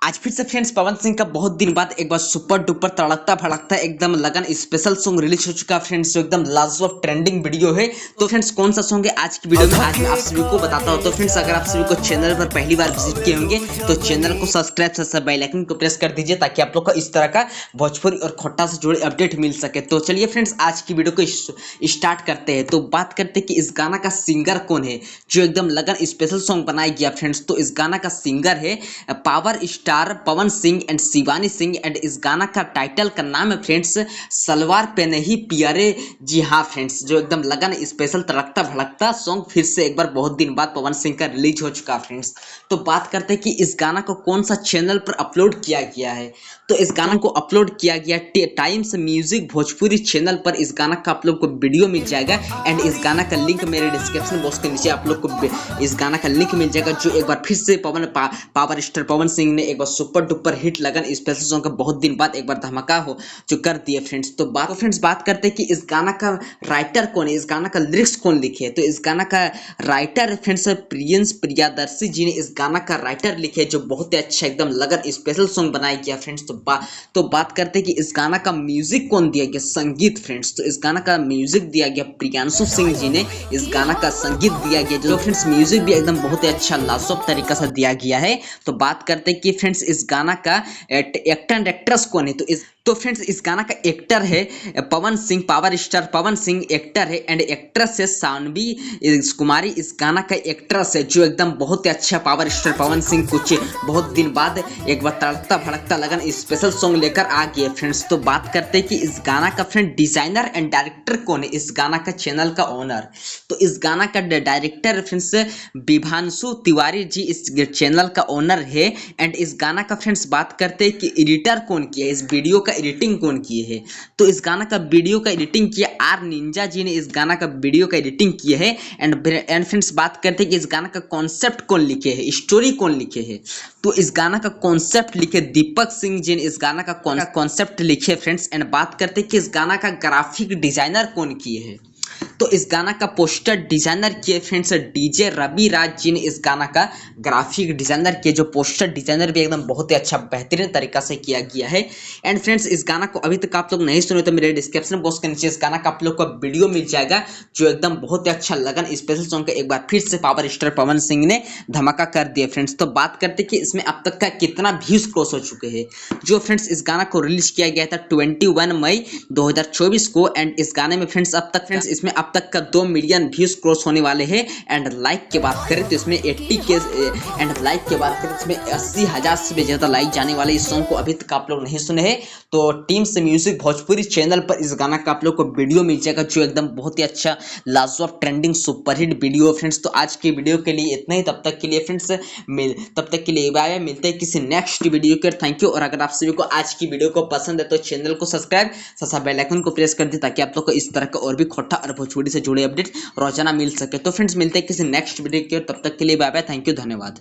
आज फिर से फ्रेंड्स पवन सिंह का बहुत दिन बाद एक बार सुपर डुपर तड़कता भड़कता एकदम लगन स्पेशल सॉन्ग रिलीज हो चुका है फ्रेंड्स, जो एकदम लाजवाब ट्रेंडिंग वीडियो है। तो फ्रेंड्स कौन सा सॉन्ग है आज की वीडियो में आज मैं आप सभी को बताता हूं। तो फ्रेंड्स अगर आप सभी को चैनल पर पहली बार विजिट किए होंगे तो चैनल को सब्सक्राइब से बेल आइकन को प्रेस कर दीजिए ताकि आप लोग को इस तरह का भोजपुरी और खोटा से जुड़े अपडेट मिल सके। तो चलिए फ्रेंड्स आज की वीडियो को स्टार्ट करते हैं। तो बात करते हैं कि इस गाना का सिंगर कौन है जो एकदम लगन स्पेशल सॉन्ग बनाया गया फ्रेंड्स। तो इस गाना का सिंगर है power star Pawan Singh and Shivani Singh and इस गाना का टाइटल का नाम है फ्रेंड्स सलवार पे नहीं प्यारे। जी हाँ फ्रेंड्स, जो एकदम लगन स्पेशल तड़कता भड़कता सॉन्ग फिर से एक बार बहुत दिन बाद पवन सिंह का रिलीज हो चुका फ्रेंड्स। तो बात करते हैं कि इस गाना को कौन सा चैनल पर अपलोड किया गया है। तो इस गाना को अपलोड किया गया टाइम्स म्यूजिक भोजपुरी चैनल पर। इस गाना का आप लोग को वीडियो मिल जाएगा एंड इस गाना का लिंक मेरे डिस्क्रिप्शन बॉक्स के नीचे आप लोग को इस गाना का लिंक मिल जाएगा, जो एक बार फिर से पावर स्टार पवन सिंह ने एक बार सुपर डुपर हिट लगन स्पेशल सॉन्ग का बहुत दिन बाद एक बार धमाका हो जो कर दिए फ्रेंड्स। तो बात करते हैं कि इस गाना का राइटर कौन है, इस गाना का लिरिक्स कौन लिखे है। तो इस गाना का राइटर फ्रेंड्स प्रिंस प्रियदर्शी जी ने इस गाना का राइटर लिखे, जो बहुत ही अच्छा एकदम लगन स्पेशल सॉन्ग बनाया गया फ्रेंड्स। तो बात करते हैं कि इस गाना का म्यूजिक कौन दिया गया, संगीत फ्रेंड्स। तो इस गाना का म्यूजिक दिया गया प्रियांशु सिंह जी ने इस गाना का संगीत दिया गया, जो फ्रेंड्स म्यूजिक भी एकदम बहुत ही अच्छा लाजवाब तरीका से दिया गया है। तो बात करते हैं कि फ्रेंड्स इस गाना का एक्टर एंड एक्ट्रेस कौन है। तो फ्रेंड्स इस गाना का एक्टर है Pawan Singh, power star Pawan Singh actor है एंड एक्ट्रेस है सानवी कुमारी। इस गाना का एक्ट्रेस है जो एकदम बहुत ही अच्छा पावर स्टार पवन सिंह कुछ बहुत दिन बाद एक बार तड़कता भड़कता लगन स्पेशल सॉन्ग लेकर आ गए फ्रेंड्स। तो बात करते हैं कि इस गाना का फ्रेंड डिजाइनर एंड डायरेक्टर कौन है, इस गाना का चैनल का ओनर। तो इस गाना का डायरेक्टर फ्रेंड्स विभांशु तिवारी जी इस चैनल का ओनर है एंड इस गाना का फ्रेंड्स बात करते हैं कि एडिटर कौन किया है, इस वीडियो का एडिटिंग कौन किए है। तो इस गाना का वीडियो का एडिटिंग किया आर निंजा जी ने इस गाना का वीडियो का एडिटिंग किया है एंड फ्रेंड्स बात करते हैं कि इस गाना का कॉन्सेप्ट कौन लिखे है, स्टोरी कौन लिखे है। तो इस गाना का कॉन्सेप्ट लिखे दीपक सिंह जी ने इस गाना का कॉन्सेप्ट लिखे फ्रेंड्स। एंड बात करते हैं कि इस गाना का ग्राफिक डिजाइनर कौन किए है। तो इस गाना का पोस्टर डिजाइनर किए फ्रेंड्स डीजे रवि राज जी ने इस गाना का ग्राफिक डिजाइनर किए, जो पोस्टर डिजाइनर भी एकदम बहुत ही अच्छा बेहतरीन तरीका से किया गया है। एंड फ्रेंड्स इस गाना को अभी तक आप लोग नहीं सुने तो मेरे डिस्क्रिप्शन बॉक्स के नीचे इस गाना का आप लोग को वीडियो मिल जाएगा, जो एकदम बहुत ही अच्छा लगन स्पेशल सॉन्ग का एक बार फिर से पावर स्टार पवन सिंह ने धमाका कर दिया फ्रेंड्स। तो बात करते कि इसमें अब तक का कितना व्यूज क्रॉस हो चुके हैं। जो फ्रेंड्स इस गाना को रिलीज किया गया था 21 मई 2024 को एंड इस गाने में फ्रेंड्स अब तक इसमें अब तक का 2 मिलियन व्यूज क्रॉस होने वाले हैं। एंड लाइक की बात करें तो इसमें 80 के एंड लाइक की बात करें तो इसमें 80,000 से भी ज्यादा लाइक जाने वाले इस सॉन्ग को अभी तक आप लोग नहीं सुने हैं तो टीम्स म्यूजिक भोजपुरी चैनल पर इस गाना का आप लोग को वीडियो मिल जाएगा, जो एकदम बहुत ही अच्छा लाजवाब ट्रेंडिंग सुपरहिट वीडियो फ्रेंड्स। तो आज की वीडियो के लिए इतना ही, तब तक के लिए फ्रेंड्स तब तक के लिए बाय, मिलते हैं किसी नेक्स्ट वीडियो के। Thank you. और अगर आप सभी को आज की वीडियो को पसंद है तो चैनल को सब्सक्राइब तथा बेल आइकन को प्रेस कर दे ताकि आप लोग को इस तरह का और भी खोटा और भोजपुरी से जुड़े अपडेट रोजाना मिल सके। तो फ्रेंड्स मिलते हैं किसी नेक्स्ट वीडियो के, तब तक के लिए बाय बाय, थैंक यू, धन्यवाद।